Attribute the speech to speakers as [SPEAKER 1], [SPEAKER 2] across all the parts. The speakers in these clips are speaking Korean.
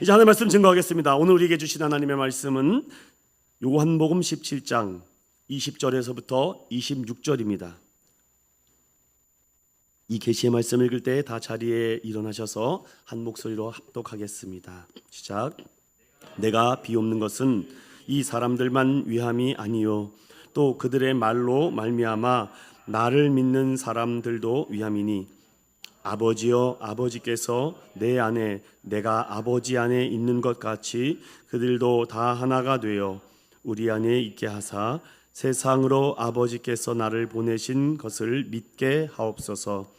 [SPEAKER 1] 이제 하나님 말씀 증거하겠습니다. 오늘 우리에게 주신 하나님의 말씀은 요한복음 17장 20절에서부터 26절입니다. 이 계시의 말씀 읽을 때 다 자리에 일어나셔서 한 목소리로 합독하겠습니다. 시작. 내가 비옵는 것은 이 사람들만 위함이 아니요 또 그들의 말로 말미암아 나를 믿는 사람들도 위함이니 아버지여 아버지께서 내 안에 내가 아버지 안에 있는 것 같이 그들도 다 하나가 되어 우리 안에 있게 하사 세상으로 아버지께서 나를 보내신 것을 믿게 하옵소서.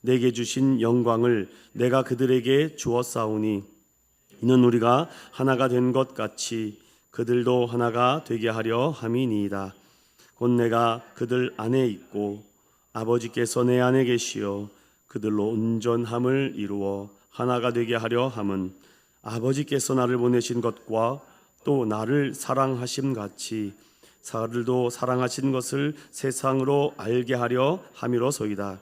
[SPEAKER 1] 내게 주신 영광을 내가 그들에게 주었사오니 이는 우리가 하나가 된 것 같이 그들도 하나가 되게 하려 함이니이다. 곧 내가 그들 안에 있고 아버지께서 내 안에 계시어 그들로 온전함을 이루어 하나가 되게 하려 함은 아버지께서 나를 보내신 것과 또 나를 사랑하심 같이 사들도 사랑하신 것을 세상으로 알게 하려 함이로소이다.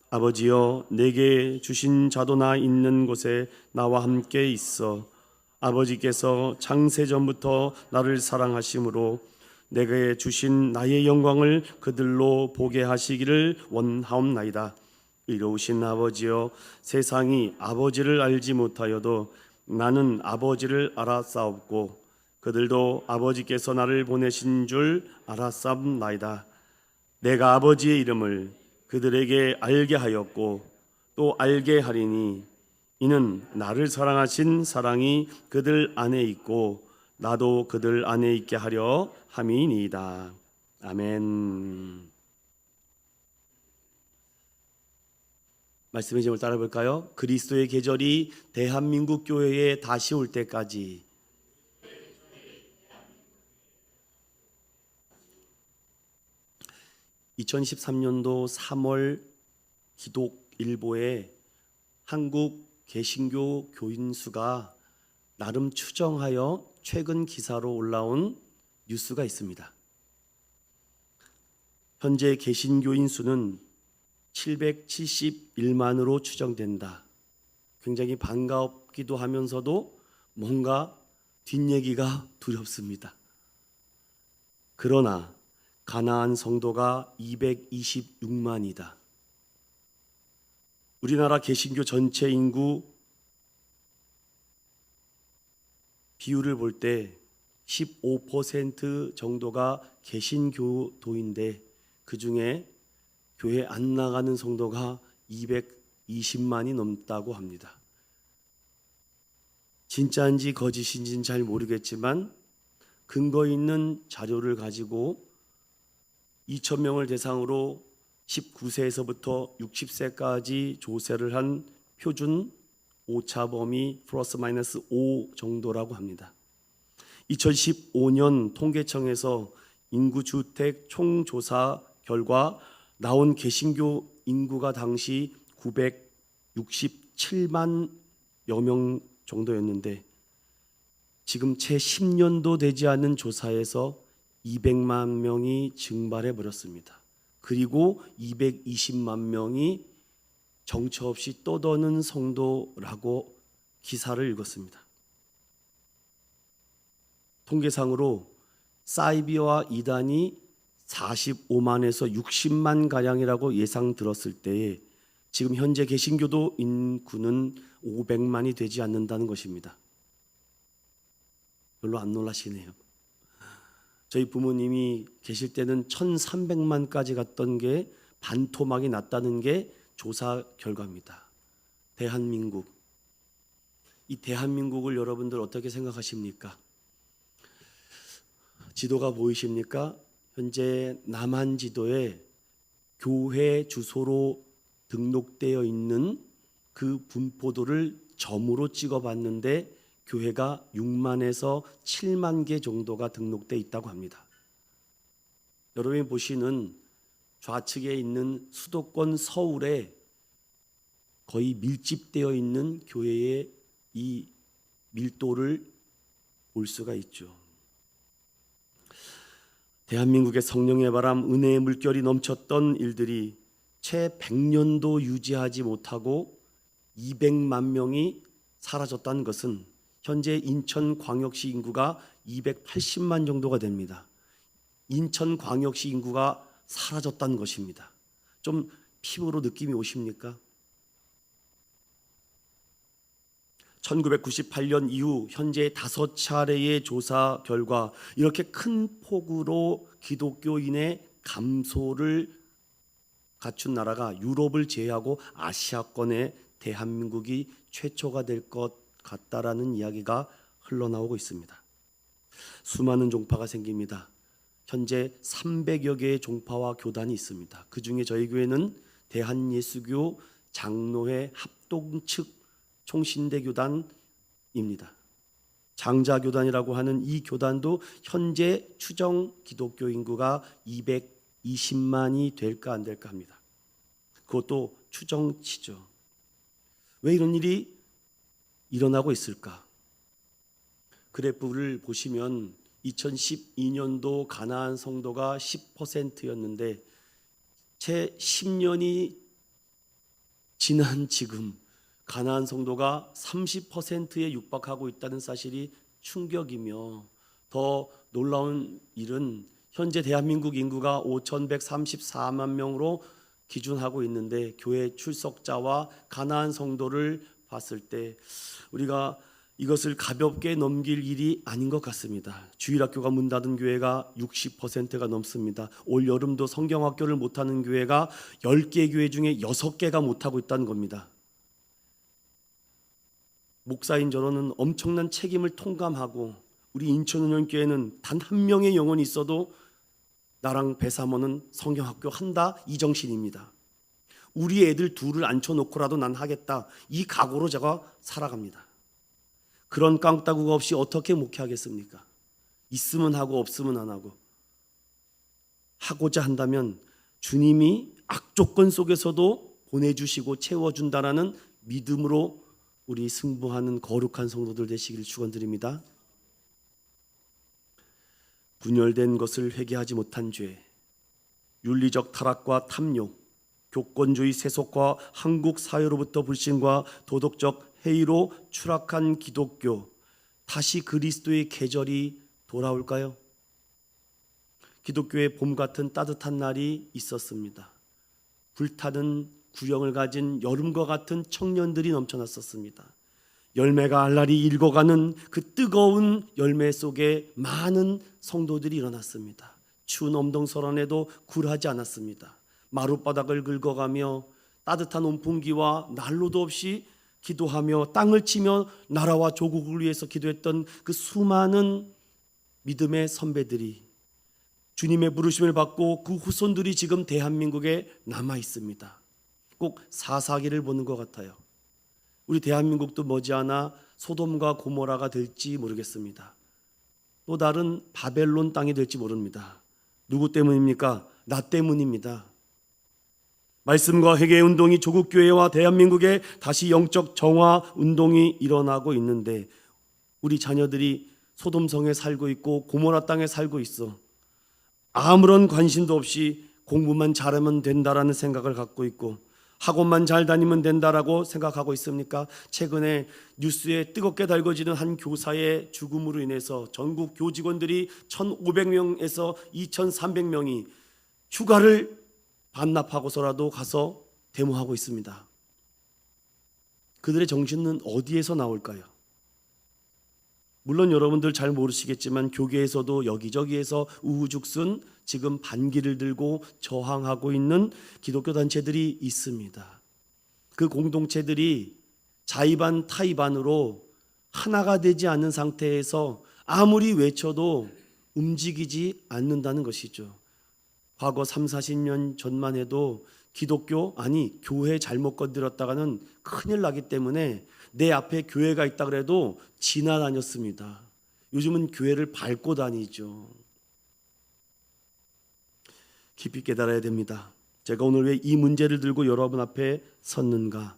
[SPEAKER 1] 아버지여 내게 주신 자도 나 있는 곳에 나와 함께 있어 아버지께서 창세전부터 나를 사랑하심으로 내게 주신 나의 영광을 그들로 보게 하시기를 원하옵나이다. 이로우신 아버지여 세상이 아버지를 알지 못하여도 나는 아버지를 알았사옵고 그들도 아버지께서 나를 보내신 줄 알았사옵나이다. 내가 아버지의 이름을 그들에게 알게 하였고 또 알게 하리니 이는 나를 사랑하신 사랑이 그들 안에 있고 나도 그들 안에 있게 하려 함이니이다. 아멘. 말씀의 제목을 따라 볼까요? 그리스도의 계절이 대한민국 교회에 다시 올 때까지. (2013년도 3월) 기독일보에 한국 개신교 교인 수가 나름 추정하여 최근 기사로 올라온 뉴스가 있습니다. 현재 개신교인 수는 771만으로 추정된다. 굉장히 반갑기도 하면서도 뭔가 뒷얘기가 두렵습니다. 그러나 가나안 성도가 226만이다. 우리나라 개신교 전체 인구 비율을 볼 때 15% 정도가 개신교도인데 그 중에 교회 안 나가는 성도가 220만이 넘다고 합니다. 진짜인지 거짓인지는 잘 모르겠지만 근거 있는 자료를 가지고 2,000명을 대상으로 19세에서부터 60세까지 조사를 한 표준 오차 범위 플러스 마이너스 5 정도라고 합니다. 2015년 통계청에서 인구주택 총조사 결과 나온 개신교 인구가 당시 967만여 명 정도였는데 지금 채 10년도 되지 않은 조사에서 200만 명이 증발해 버렸습니다. 그리고 220만 명이 정처 없이 떠도는 성도라고 기사를 읽었습니다. 통계상으로 사이비와 이단이 45만에서 60만 가량이라고 예상 들었을 때에 지금 현재 개신교도 인구는 500만이 되지 않는다는 것입니다. 별로 안 놀라시네요. 저희 부모님이 계실 때는 1300만까지 갔던 게 반토막이 났다는 게 조사 결과입니다. 대한민국. 이 대한민국을 여러분들 어떻게 생각하십니까? 지도가 보이십니까? 현재 남한 지도에 교회 주소로 등록되어 있는 그 분포도를 점으로 찍어봤는데 교회가 6만에서 7만 개 정도가 등록되어 있다고 합니다. 여러분이 보시는 좌측에 있는 수도권 서울에 거의 밀집되어 있는 교회의 이 밀도를 볼 수가 있죠. 대한민국의 성령의 바람, 은혜의 물결이 넘쳤던 일들이 채 100년도 유지하지 못하고 200만 명이 사라졌다는 것은 현재 인천광역시 인구가 280만 정도가 됩니다. 인천광역시 인구가 사라졌다는 것입니다. 좀 피부로 느낌이 오십니까? 1998년 이후 현재 5차례의 조사 결과 이렇게 큰 폭으로 기독교인의 감소를 갖춘 나라가 유럽을 제외하고 아시아권의 대한민국이 최초가 될 것 같다라는 이야기가 흘러나오고 있습니다. 수많은 종파가 생깁니다. 현재 300여 개의 종파와 교단이 있습니다. 그 중에 저희 교회는 대한예수교 장로회 합동 측 총신대교단입니다. 장자교단이라고 하는 이 교단도 현재 추정 기독교 인구가 220만이 될까 안 될까 합니다. 그것도 추정치죠. 왜 이런 일이 일어나고 있을까? 그래프를 보시면 2012년도 가나안 성도가 10%였는데 채 10년이 지난 지금 가나안 성도가 30%에 육박하고 있다는 사실이 충격이며, 더 놀라운 일은 현재 대한민국 인구가 5,134만 명으로 기준하고 있는데 교회 출석자와 가나안 성도를 봤을 때 우리가 이것을 가볍게 넘길 일이 아닌 것 같습니다. 주일학교가 문 닫은 교회가 60%가 넘습니다. 올 여름도 성경학교를 못하는 교회가 10개 교회 중에 6개가 못하고 있다는 겁니다. 목사인 저로는 엄청난 책임을 통감하고, 우리 인천은행교회는 단 한 명의 영혼이 있어도 나랑 배사모는 성경학교 한다, 이 정신입니다. 우리 애들 둘을 앉혀놓고라도 난 하겠다, 이 각오로 제가 살아갑니다. 그런 깡따구가 없이 어떻게 목회하겠습니까? 있으면 하고 없으면 안 하고. 하고자 한다면 주님이 악조건 속에서도 보내주시고 채워준다라는 믿음으로 우리 승부하는 거룩한 성도들 되시기를 축원드립니다. 분열된 것을 회개하지 못한 죄, 윤리적 타락과 탐욕, 교권주의 세속과 한국 사회로부터 불신과 도덕적 해이로 추락한 기독교, 다시 그리스도의 계절이 돌아올까요? 기독교의 봄 같은 따뜻한 날이 있었습니다. 불타는 구령을 가진 여름과 같은 청년들이 넘쳐났었습니다. 열매가 알알이 익어가는 그 뜨거운 열매 속에 많은 성도들이 일어났습니다. 추운 엄동설안에도 굴하지 않았습니다. 마룻바닥을 긁어가며 따뜻한 온풍기와 난로도 없이 기도하며 땅을 치며 나라와 조국을 위해서 기도했던 그 수많은 믿음의 선배들이, 주님의 부르심을 받고 그 후손들이 지금 대한민국에 남아 있습니다. 꼭 사사기를 보는 것 같아요. 우리 대한민국도 머지않아 소돔과 고모라가 될지 모르겠습니다. 또 다른 바벨론 땅이 될지 모릅니다. 누구 때문입니까? 나 때문입니다. 말씀과 회개 운동이 조국교회와 대한민국에 다시 영적 정화 운동이 일어나고 있는데, 우리 자녀들이 소돔성에 살고 있고 고모라 땅에 살고 있어. 아무런 관심도 없이 공부만 잘하면 된다라는 생각을 갖고 있고, 학원만 잘 다니면 된다라고 생각하고 있습니까? 최근에 뉴스에 뜨겁게 달궈지는 한 교사의 죽음으로 인해서 전국 교직원들이 1,500명에서 2,300명이 휴가를 반납하고서라도 가서 데모하고 있습니다. 그들의 정신은 어디에서 나올까요? 물론 여러분들 잘 모르시겠지만 교계에서도 여기저기에서 우후죽순 지금 반기를 들고 저항하고 있는 기독교 단체들이 있습니다. 그 공동체들이 자의반 타의반으로 하나가 되지 않는 상태에서 아무리 외쳐도 움직이지 않는다는 것이죠. 과거 3, 40년 전만 해도 기독교, 아니 교회 잘못 건드렸다가는 큰일 나기 때문에 내 앞에 교회가 있다 그래도 지나다녔습니다. 요즘은 교회를 밟고 다니죠. 깊이 깨달아야 됩니다. 제가 오늘 왜 이 문제를 들고 여러분 앞에 섰는가?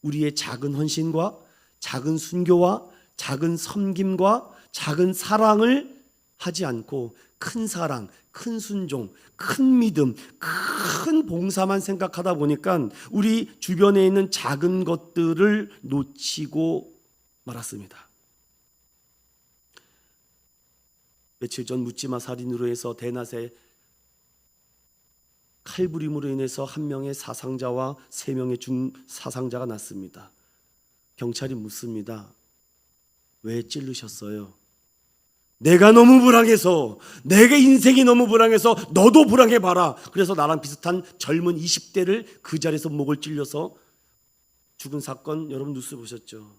[SPEAKER 1] 우리의 작은 헌신과 작은 순교와 작은 섬김과 작은 사랑을 하지 않고 큰 사랑, 큰 순종, 큰 믿음, 큰 봉사만 생각하다 보니까 우리 주변에 있는 작은 것들을 놓치고 말았습니다. 며칠 전 묻지마 살인으로 해서 대낮에 칼부림으로 인해서 한 명의 사상자와 세 명의 중사상자가 났습니다. 경찰이 묻습니다. 왜 찌르셨어요? 내가 너무 불행해서, 내게 인생이 너무 불행해서 너도 불행해봐라. 그래서 나랑 비슷한 젊은 20대를 그 자리에서 목을 찔려서 죽은 사건 여러분 뉴스 보셨죠?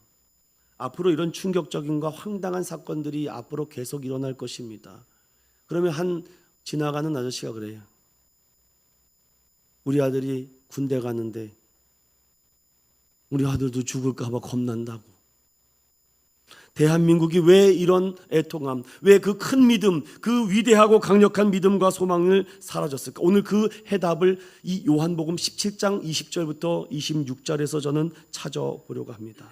[SPEAKER 1] 앞으로 이런 충격적인과 황당한 사건들이 앞으로 계속 일어날 것입니다. 그러면 한 지나가는 아저씨가 그래요. 우리 아들이 군대 가는데 우리 아들도 죽을까 봐 겁난다고. 대한민국이 왜 이런 애통함, 왜 그 큰 믿음, 그 위대하고 강력한 믿음과 소망을 사라졌을까? 오늘 그 해답을 이 요한복음 17장 20절부터 26절에서 저는 찾아보려고 합니다.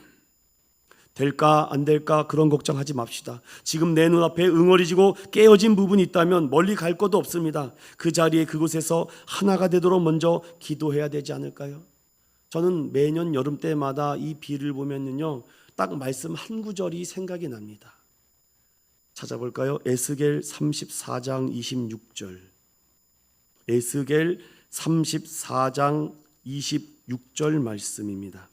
[SPEAKER 1] 될까 안 될까 그런 걱정하지 맙시다. 지금 내 눈앞에 응어리지고 깨어진 부분이 있다면 멀리 갈 것도 없습니다. 그 자리에 그곳에서 하나가 되도록 먼저 기도해야 되지 않을까요? 저는 매년 여름 때마다 이 비를 보면요, 딱 말씀 한 구절이 생각이 납니다. 찾아볼까요? 에스겔 34장 26절. 에스겔 34장 26절 말씀입니다.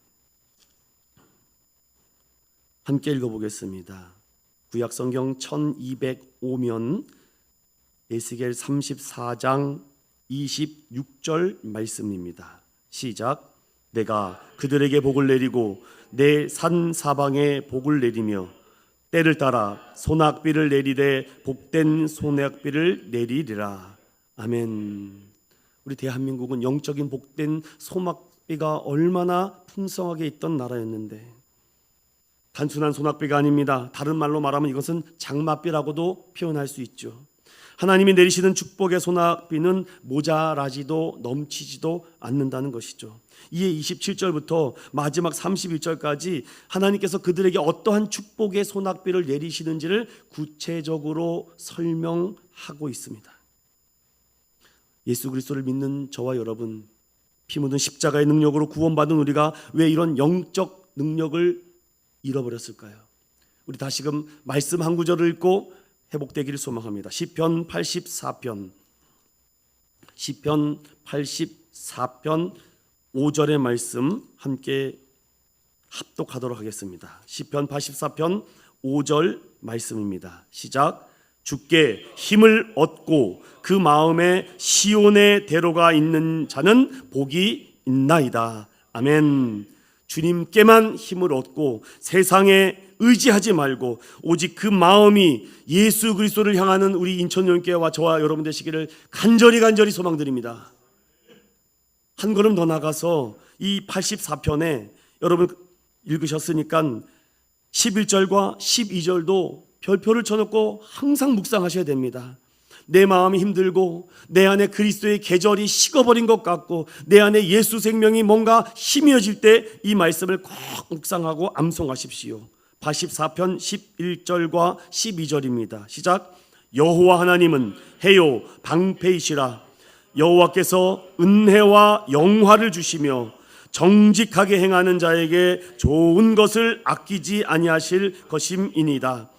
[SPEAKER 1] 함께 읽어보겠습니다. 구약성경 1205면 에스겔 34장 26절 말씀입니다. 시작. 내가 그들에게 복을 내리고 내 산 사방에 복을 내리며 때를 따라 소낙비를 내리되 복된 소낙비를 내리리라. 아멘. 우리 대한민국은 영적인 복된 소낙비가 얼마나 풍성하게 있던 나라였는데 단순한 소낙비가 아닙니다. 다른 말로 말하면 이것은 장맛비라고도 표현할 수 있죠. 하나님이 내리시는 축복의 소낙비는 모자라지도 넘치지도 않는다는 것이죠. 이에 27절부터 마지막 31절까지 하나님께서 그들에게 어떠한 축복의 소낙비를 내리시는지를 구체적으로 설명하고 있습니다. 예수 그리스도를 믿는 저와 여러분, 피 묻은 십자가의 능력으로 구원받은 우리가 왜 이런 영적 능력을 잃어버렸을까요? 우리 다시금 말씀 한 구절을 읽고 회복되기를 소망합니다. 시편 84편 5절의 말씀 함께 합독하도록 하겠습니다. 시편 84편 5절 말씀입니다. 시작. 주께 힘을 얻고 그 마음에 시온의 대로가 있는 자는 복이 있나이다. 아멘. 주님께만 힘을 얻고 세상에 의지하지 말고 오직 그 마음이 예수 그리스도를 향하는 우리 인천영교회와 저와 여러분 되시기를 간절히 소망드립니다. 한 걸음 더 나가서 이 84편에 여러분 읽으셨으니까 11절과 12절도 별표를 쳐놓고 항상 묵상하셔야 됩니다. 내 마음이 힘들고 내 안에 그리스도의 계절이 식어버린 것 같고 내 안에 예수 생명이 뭔가 희미해질 때 이 말씀을 꼭 묵상하고 암송하십시오. 84편 11절과 12절입니다. 시작. 여호와 하나님은 해요 방패이시라. 여호와께서 은혜와 영화를 주시며 정직하게 행하는 자에게 좋은 것을 아끼지 아니하실 것임이니이다.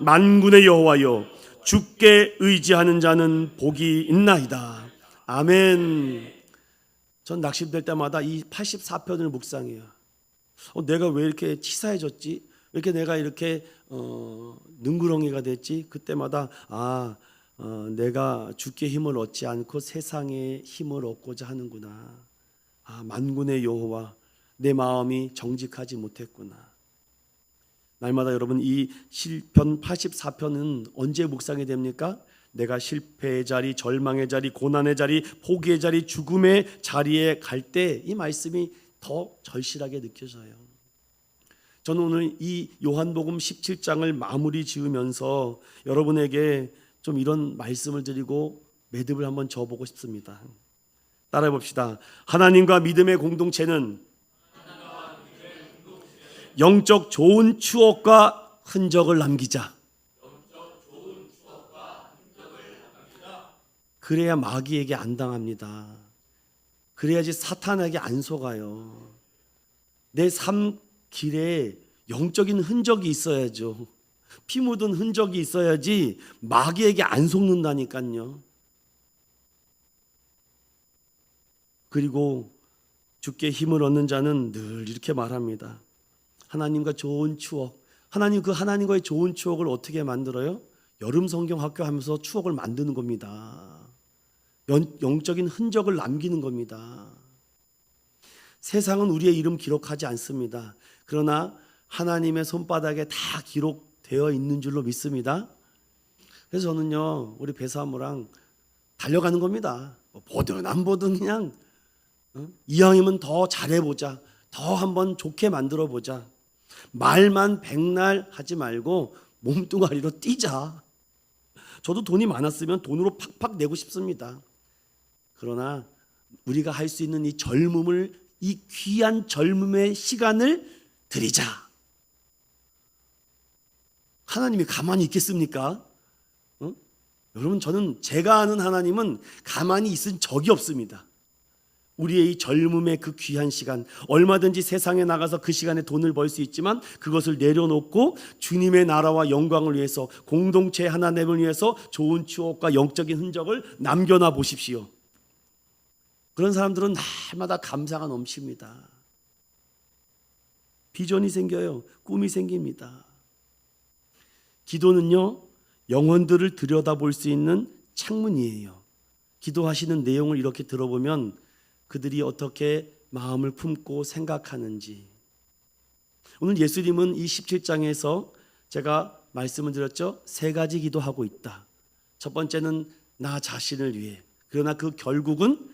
[SPEAKER 1] 만군의 여호와여, 주께 의지하는 자는 복이 있나이다. 아멘. 전 낙심될 때마다 이 84편을 묵상해요. 내가 왜 이렇게 치사해졌지? 왜 이렇게 내가 이렇게 능구렁이가 됐지? 그때마다 내가 주께 힘을 얻지 않고 세상에 힘을 얻고자 하는구나. 만군의 여호와, 내 마음이 정직하지 못했구나. 날마다 여러분 이 시편 84편은 언제 묵상이 됩니까? 내가 실패의 자리, 절망의 자리, 고난의 자리, 포기의 자리, 죽음의 자리에 갈 때 이 말씀이 더 절실하게 느껴져요. 저는 오늘 이 요한복음 17장을 마무리 지으면서 여러분에게 좀 이런 말씀을 드리고 매듭을 한번 져보고 싶습니다. 따라해 봅시다. 하나님과 믿음의 공동체는 영적 좋은 추억과 흔적을 남기자. 그래야 마귀에게 안 당합니다. 그래야지 사탄에게 안 속아요. 내 삶 길에 영적인 흔적이 있어야죠. 피 묻은 흔적이 있어야지 마귀에게 안 속는다니까요. 그리고 주께 힘을 얻는 자는 늘 이렇게 말합니다. 하나님과 좋은 추억, 하나님과의 좋은 추억을 어떻게 만들어요? 여름 성경 학교 하면서 추억을 만드는 겁니다. 영적인 흔적을 남기는 겁니다. 세상은 우리의 이름 기록하지 않습니다. 그러나 하나님의 손바닥에 다 기록되어 있는 줄로 믿습니다. 그래서 저는요, 우리 배사모랑 달려가는 겁니다. 보든 안 보든 그냥 이왕이면 더 잘해보자, 더 한번 좋게 만들어보자. 말만 백날 하지 말고 몸뚱아리로 뛰자. 저도 돈이 많았으면 돈으로 팍팍 내고 싶습니다. 그러나 우리가 할 수 있는 이 젊음을, 이 귀한 젊음의 시간을 드리자. 하나님이 가만히 있겠습니까? 여러분, 저는 제가 아는 하나님은 가만히 있은 적이 없습니다. 우리의 이 젊음의 그 귀한 시간, 얼마든지 세상에 나가서 그 시간에 돈을 벌 수 있지만 그것을 내려놓고 주님의 나라와 영광을 위해서, 공동체 하나님을 위해서 좋은 추억과 영적인 흔적을 남겨놔 보십시오. 그런 사람들은 날마다 감사가 넘칩니다. 비전이 생겨요. 꿈이 생깁니다. 기도는요, 영혼들을 들여다볼 수 있는 창문이에요. 기도하시는 내용을 이렇게 들어보면 그들이 어떻게 마음을 품고 생각하는지. 오늘 예수님은 이 17장에서 제가 말씀을 드렸죠. 3가지 기도하고 있다. 첫 번째는 나 자신을 위해. 그러나 그 결국은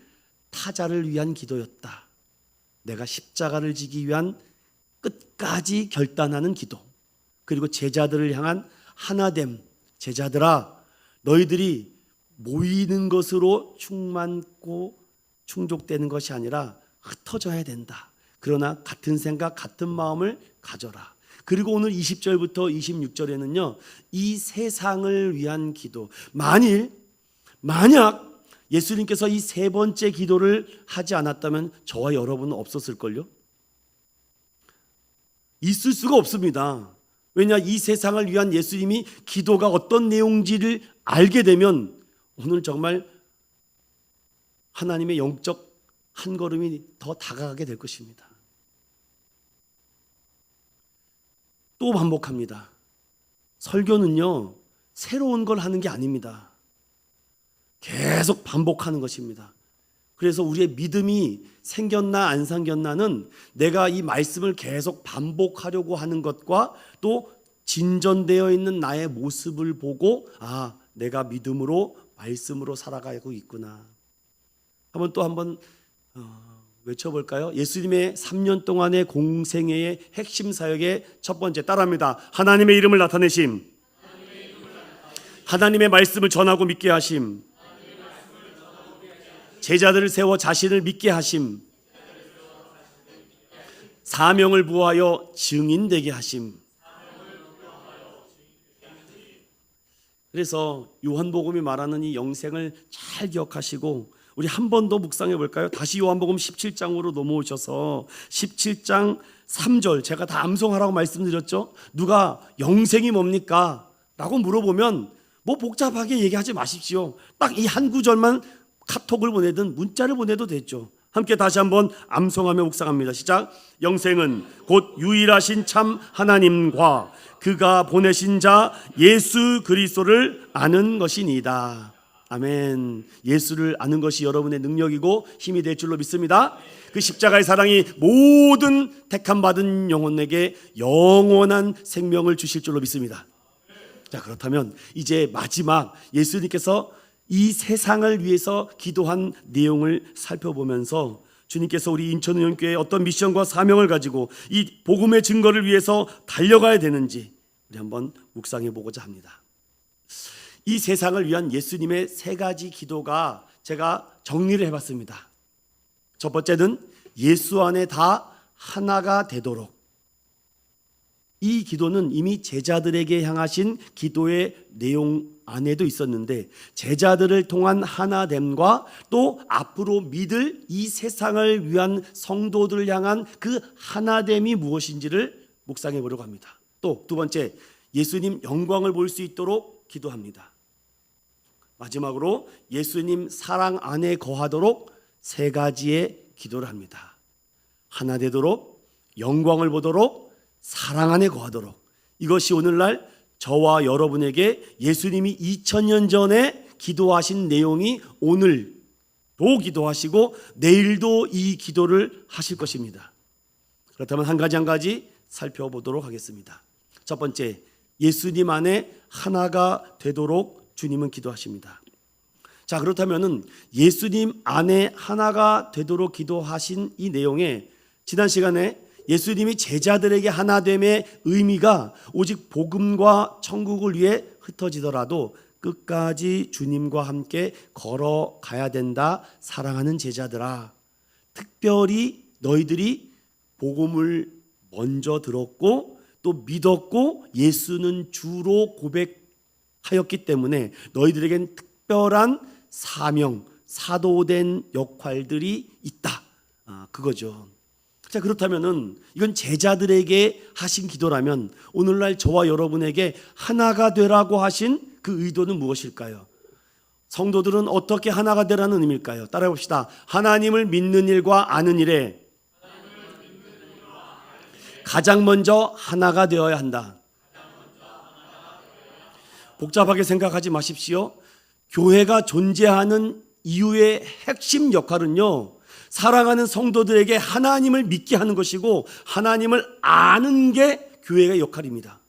[SPEAKER 1] 타자를 위한 기도였다. 내가 십자가를 지기 위한 끝까지 결단하는 기도. 그리고 제자들을 향한 하나됨. 제자들아, 너희들이 모이는 것으로 충만고 충족되는 것이 아니라 흩어져야 된다. 그러나 같은 생각, 같은 마음을 가져라. 그리고 오늘 20절부터 26절에는요, 이 세상을 위한 기도. 만약 예수님께서 이 3번째 기도를 하지 않았다면 저와 여러분은 없었을걸요? 있을 수가 없습니다. 왜냐, 이 세상을 위한 예수님이 기도가 어떤 내용인지를 알게 되면 오늘 정말 하나님의 영적 한 걸음이 더 다가가게 될 것입니다. 또 반복합니다. 설교는요, 새로운 걸 하는 게 아닙니다. 계속 반복하는 것입니다. 그래서 우리의 믿음이 생겼나 안 생겼나는 내가 이 말씀을 계속 반복하려고 하는 것과 또 진전되어 있는 나의 모습을 보고, 아, 내가 믿음으로, 말씀으로 살아가고 있구나. 한번 외쳐볼까요? 예수님의 3년 동안의 공생애의 핵심 사역의 첫 번째, 따라합니다. 하나님의 이름을 나타내심, 하나님의 말씀을 전하고 믿게 하심, 제자들을 세워 자신을 믿게 하심, 사명을 부하여 증인되게 하심. 그래서 요한복음이 말하는 이 영생을 잘 기억하시고 우리 한 번 더 묵상해 볼까요? 다시 요한복음 17장으로 넘어오셔서 17장 3절, 제가 다 암송하라고 말씀드렸죠. 누가 영생이 뭡니까? 라고 물어보면 뭐 복잡하게 얘기하지 마십시오. 딱 이 한 구절만 카톡을 보내든 문자를 보내도 됐죠. 함께 다시 한번 암송하며 묵상합니다. 시작. 영생은 곧 유일하신 참 하나님과 그가 보내신 자 예수 그리스도를 아는 것이니이다. 아멘. 예수를 아는 것이 여러분의 능력이고 힘이 될 줄로 믿습니다. 그 십자가의 사랑이 모든 택함 받은 영혼에게 영원한 생명을 주실 줄로 믿습니다. 자, 그렇다면 이제 마지막 예수님께서 이 세상을 위해서 기도한 내용을 살펴보면서 주님께서 우리 인천의원교회에 어떤 미션과 사명을 가지고 이 복음의 증거를 위해서 달려가야 되는지 우리 한번 묵상해 보고자 합니다. 이 세상을 위한 예수님의 3가지 기도가 제가 정리를 해봤습니다. 첫 번째는 예수 안에 다 하나가 되도록. 이 기도는 이미 제자들에게 향하신 기도의 내용 안에도 있었는데 제자들을 통한 하나됨과 또 앞으로 믿을 이 세상을 위한 성도들을 향한 그 하나됨이 무엇인지를 묵상해 보려고 합니다. 또 두 번째, 예수님 영광을 볼 수 있도록 기도합니다. 마지막으로 예수님 사랑 안에 거하도록 세 가지의 기도를 합니다. 하나 되도록, 영광을 보도록, 사랑 안에 거하도록. 이것이 오늘날 저와 여러분에게 예수님이 2000년 전에 기도하신 내용이 오늘도 기도하시고 내일도 이 기도를 하실 것입니다. 그렇다면 한 가지 한 가지 살펴보도록 하겠습니다. 첫 번째, 예수님 안에 하나가 되도록 주님은 기도하십니다. 자, 그렇다면은 예수님 안에 하나가 되도록 기도하신 이 내용에 지난 시간에 예수님이 제자들에게 하나됨의 의미가 오직 복음과 천국을 위해 흩어지더라도 끝까지 주님과 함께 걸어가야 된다. 사랑하는 제자들아, 특별히 너희들이 복음을 먼저 들었고 또 믿었고 예수는 주로 고백하였기 때문에 너희들에겐 특별한 사명, 사도된 역할들이 있다. 그거죠. 자, 그렇다면은 이건 제자들에게 하신 기도라면 오늘날 저와 여러분에게 하나가 되라고 하신 그 의도는 무엇일까요? 성도들은 어떻게 하나가 되라는 의미일까요? 따라해 봅시다. 하나님을 믿는 일과 아는 일에 가장 먼저 하나가 되어야 한다. 복잡하게 생각하지 마십시오. 교회가 존재하는 이유의 핵심 역할은요, 사랑하는 성도들에게 하나님을 믿게 하는 것이고 하나님을 아는 게 교회의 역할입니다.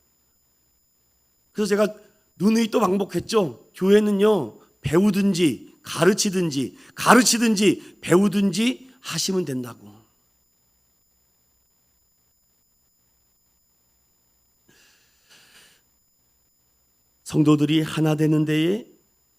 [SPEAKER 1] 그래서 제가 누누이 또 반복했죠. 교회는요, 배우든지 가르치든지 배우든지 하시면 된다고. 성도들이 하나 되는 데에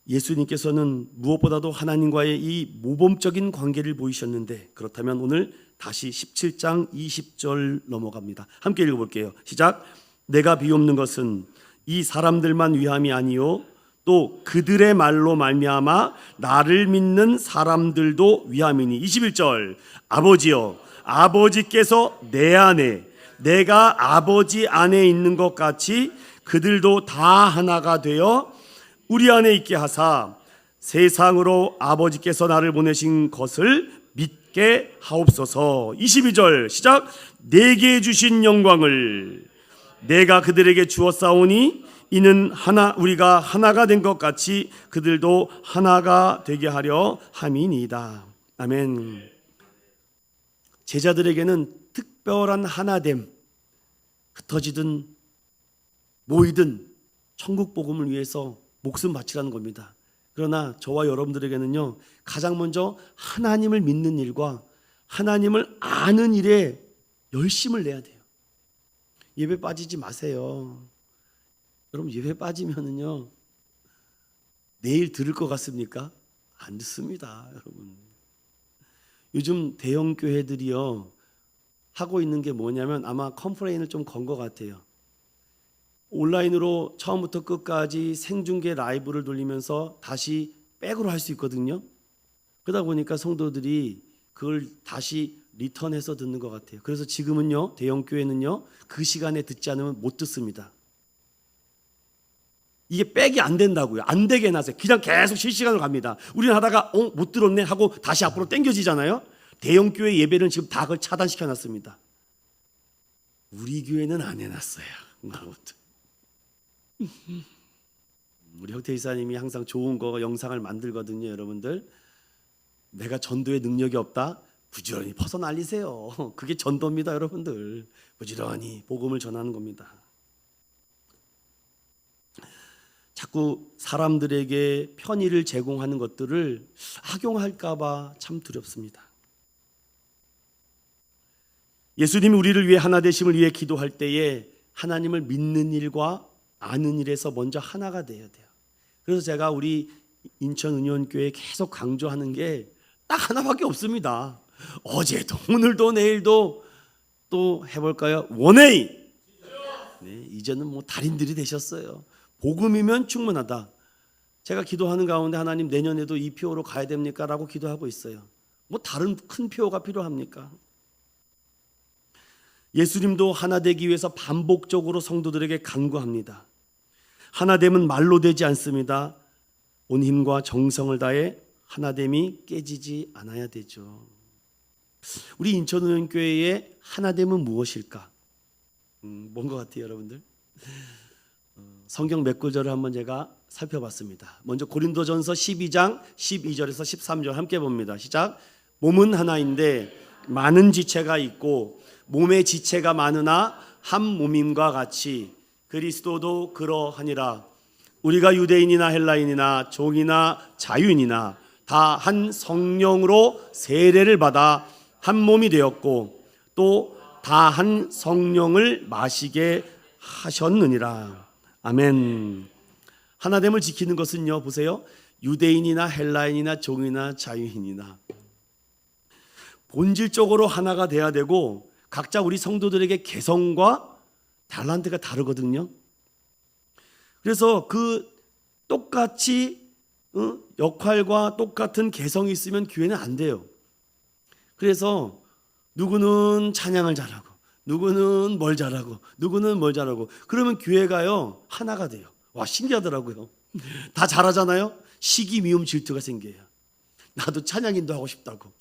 [SPEAKER 1] 예수님께서는 무엇보다도 하나님과의 이 모범적인 관계를 보이셨는데, 그렇다면 오늘 다시 17장 20절 넘어갑니다. 함께 읽어볼게요. 시작. 내가 비옵는 것은 이 사람들만 위함이 아니요 또 그들의 말로 말미암아 나를 믿는 사람들도 위함이니. 21절. 아버지여, 아버지께서 내 안에 내가 아버지 안에 있는 것 같이 그들도 다 하나가 되어 우리 안에 있게 하사 세상으로 아버지께서 나를 보내신 것을 믿게 하옵소서. 22절 시작. 내게 주신 영광을 내가 그들에게 주었사오니 이는 하나 우리가 하나가 된 것 같이 그들도 하나가 되게 하려 함이니이다. 아멘. 제자들에게는 특별한 하나됨, 흩어지든 모이든 천국 복음을 위해서 목숨 바치라는 겁니다. 그러나 저와 여러분들에게는요, 가장 먼저 하나님을 믿는 일과 하나님을 아는 일에 열심을 내야 돼요. 예배 빠지지 마세요. 여러분, 예배 빠지면은요, 내일 들을 것 같습니까? 안 듣습니다, 여러분. 요즘 대형 교회들이요 하고 있는 게 뭐냐면 아마 컴플레인을 좀 건 것 같아요. 온라인으로 처음부터 끝까지 생중계 라이브를 돌리면서 다시 백으로 할 수 있거든요. 그러다 보니까 성도들이 그걸 다시 리턴해서 듣는 것 같아요. 그래서 지금은요, 대형 교회는요, 그 시간에 듣지 않으면 못 듣습니다. 이게 백이 안 된다고요. 안 되게 해놨어요. 그냥 계속 실시간으로 갑니다. 우리는 하다가 못 들었네 하고 다시 앞으로 당겨지잖아요. 대형 교회 예배는 지금 다 그걸 차단시켜놨습니다. 우리 교회는 안 해놨어요. 우리 혁태 이사님이 항상 좋은 거 영상을 만들거든요. 여러분들, 내가 전도에 능력이 없다? 부지런히 퍼서 날리세요. 그게 전도입니다. 여러분들, 부지런히 복음을 전하는 겁니다. 자꾸 사람들에게 편의를 제공하는 것들을 악용할까 봐 참 두렵습니다. 예수님이 우리를 위해 하나 되심을 위해 기도할 때에 하나님을 믿는 일과 아는 일에서 먼저 하나가 돼야 돼요. 그래서 제가 우리 인천은현교회에 계속 강조하는 게 딱 하나밖에 없습니다. 어제도 오늘도 내일도 또 해볼까요? 원웨이. 네, 이제는 뭐 달인들이 되셨어요. 복음이면 충분하다. 제가 기도하는 가운데 하나님 내년에도 이 표로 가야 됩니까? 라고 기도하고 있어요. 뭐 다른 큰 표가 필요합니까? 예수님도 하나 되기 위해서 반복적으로 성도들에게 간구합니다. 하나됨은 말로 되지 않습니다. 온 힘과 정성을 다해 하나됨이 깨지지 않아야 되죠. 우리 인천은행교회의 하나됨은 무엇일까? 뭔 것 같아요, 여러분들? 성경 몇 구절을 한번 제가 살펴봤습니다. 먼저 고린도전서 12장 12절에서 13절 함께 봅니다. 시작. 몸은 하나인데 많은 지체가 있고 몸의 지체가 많으나 한 몸임과 같이 그리스도도 그러하니라. 우리가 유대인이나 헬라인이나 종이나 자유인이나 다 한 성령으로 세례를 받아 한 몸이 되었고 또 다 한 성령을 마시게 하셨느니라. 아멘. 하나됨을 지키는 것은요, 보세요. 유대인이나 헬라인이나 종이나 자유인이나 본질적으로 하나가 돼야 되고 각자 우리 성도들에게 개성과 탤런트가 다르거든요. 그래서 그 똑같이 역할과 똑같은 개성이 있으면 교회는 안 돼요. 그래서 누구는 찬양을 잘하고 누구는 뭘 잘하고 누구는 뭘 잘하고 그러면 교회가요 하나가 돼요. 와, 신기하더라고요. 다 잘하잖아요. 시기, 미움, 질투가 생겨요. 나도 찬양인도 하고 싶다고.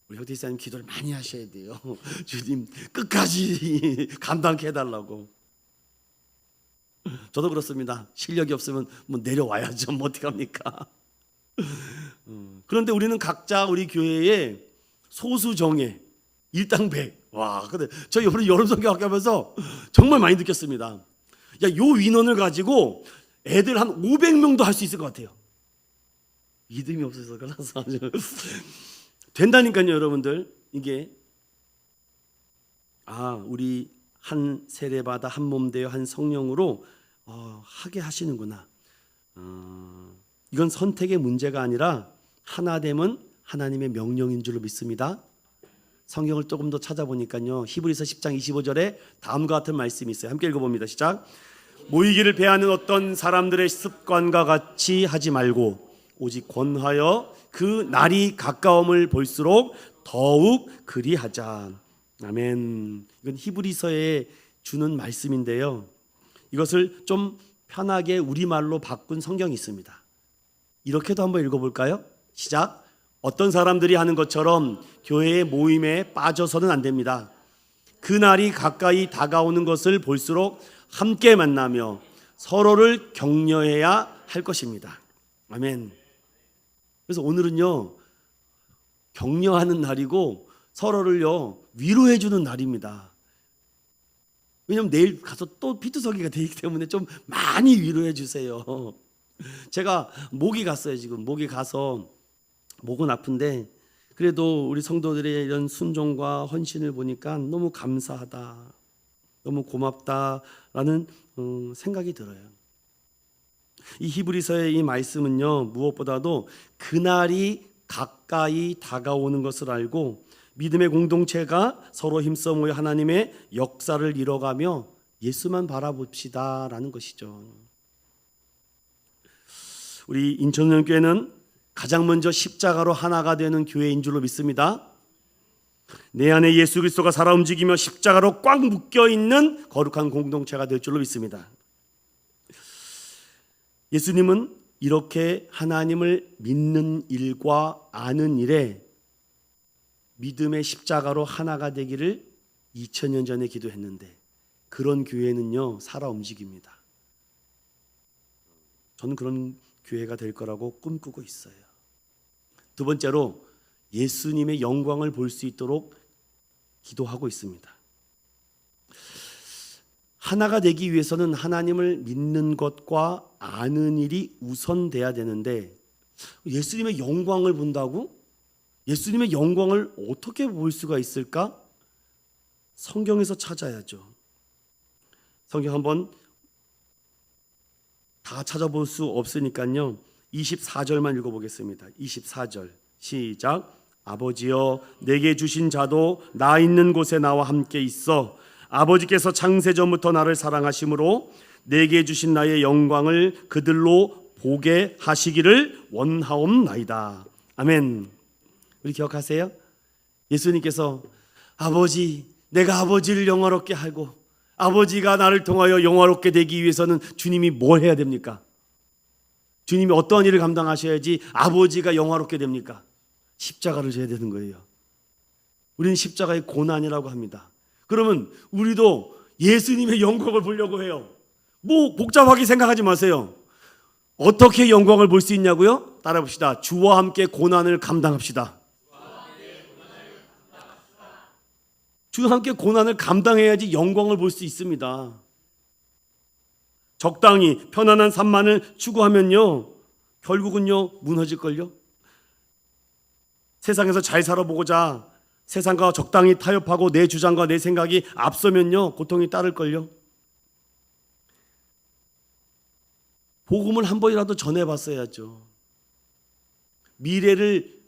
[SPEAKER 1] 우리 형제사님 기도를 많이 하셔야 돼요. 주님 끝까지 감당케 해달라고. 저도 그렇습니다. 실력이 없으면 뭐 내려와야죠. 뭐 어떡합니까? 그런데 우리는 각자 우리 교회에 소수정예 일당백. 와, 근데 저희 이번에 여름 성경학교 하면서 정말 많이 느꼈습니다. 야, 요 인원을 가지고 애들 한 500명도 할 수 있을 것 같아요. 믿음이 없어서 그래서 아주 된다니까요, 여러분들. 이게 우리 한 세례받아 한 몸 되어 한 성령으로 하게 하시는구나. 이건 선택의 문제가 아니라 하나됨은 하나님의 명령인 줄로 믿습니다. 성경을 조금 더 찾아보니까요, 히브리서 10장 25절에 다음과 같은 말씀이 있어요. 함께 읽어봅니다. 시작. 모이기를 배하는 어떤 사람들의 습관과 같이 하지 말고 오직 권하여 그 날이 가까움을 볼수록 더욱 그리하자. 아멘. 이건 히브리서에 주는 말씀인데요, 이것을 좀 편하게 우리말로 바꾼 성경이 있습니다. 이렇게도 한번 읽어볼까요? 시작. 어떤 사람들이 하는 것처럼 교회의 모임에 빠져서는 안 됩니다. 그 날이 가까이 다가오는 것을 볼수록 함께 만나며 서로를 격려해야 할 것입니다. 아멘. 그래서 오늘은요, 격려하는 날이고 서로를요 위로해 주는 날입니다. 왜냐하면 내일 가서 또 피투서기가 되기 때문에 좀 많이 위로해 주세요. 제가 목이 갔어요. 지금 목이 가서 목은 아픈데 그래도 우리 성도들의 이런 순종과 헌신을 보니까 너무 감사하다, 너무 고맙다라는 생각이 들어요. 이 히브리서의 이 말씀은요, 무엇보다도 그날이 가까이 다가오는 것을 알고 믿음의 공동체가 서로 힘써 모여 하나님의 역사를 이뤄가며 예수만 바라봅시다라는 것이죠. 우리 인천은행교회는 가장 먼저 십자가로 하나가 되는 교회인 줄로 믿습니다. 내 안에 예수 그리스도가 살아 움직이며 십자가로 꽉 묶여있는 거룩한 공동체가 될 줄로 믿습니다. 예수님은 이렇게 하나님을 믿는 일과 아는 일에 믿음의 십자가로 하나가 되기를 2000년 전에 기도했는데 그런 교회는요 살아 움직입니다. 저는 그런 교회가 될 거라고 꿈꾸고 있어요. 두 번째로 예수님의 영광을 볼 수 있도록 기도하고 있습니다. 하나가 되기 위해서는 하나님을 믿는 것과 아는 일이 우선돼야 되는데 예수님의 영광을 본다고? 예수님의 영광을 어떻게 볼 수가 있을까? 성경에서 찾아야죠. 성경 한번 다 찾아볼 수 없으니까요 24절만 읽어보겠습니다. 24절 시작. 아버지여 내게 주신 자도 나 있는 곳에 나와 함께 있어 아버지께서 창세전부터 나를 사랑하심으로 내게 주신 나의 영광을 그들로 보게 하시기를 원하옵나이다. 아멘. 우리 기억하세요? 예수님께서 아버지, 내가 아버지를 영화롭게 하고 아버지가 나를 통하여 영화롭게 되기 위해서는 주님이 뭘 해야 됩니까? 주님이 어떠한 일을 감당하셔야지 아버지가 영화롭게 됩니까? 십자가를 져야 되는 거예요. 우리는 십자가의 고난이라고 합니다. 그러면 우리도 예수님의 영광을 보려고 해요. 뭐 복잡하게 생각하지 마세요. 어떻게 영광을 볼 수 있냐고요? 따라 봅시다. 주와 함께 고난을 감당합시다. 주와 함께 고난을 감당해야지 영광을 볼 수 있습니다. 적당히 편안한 삶만을 추구하면요, 결국은요 무너질걸요. 세상에서 잘 살아보고자 세상과 적당히 타협하고 내 주장과 내 생각이 앞서면요 고통이 따를걸요. 복음을 한 번이라도 전해봤어야죠. 미래를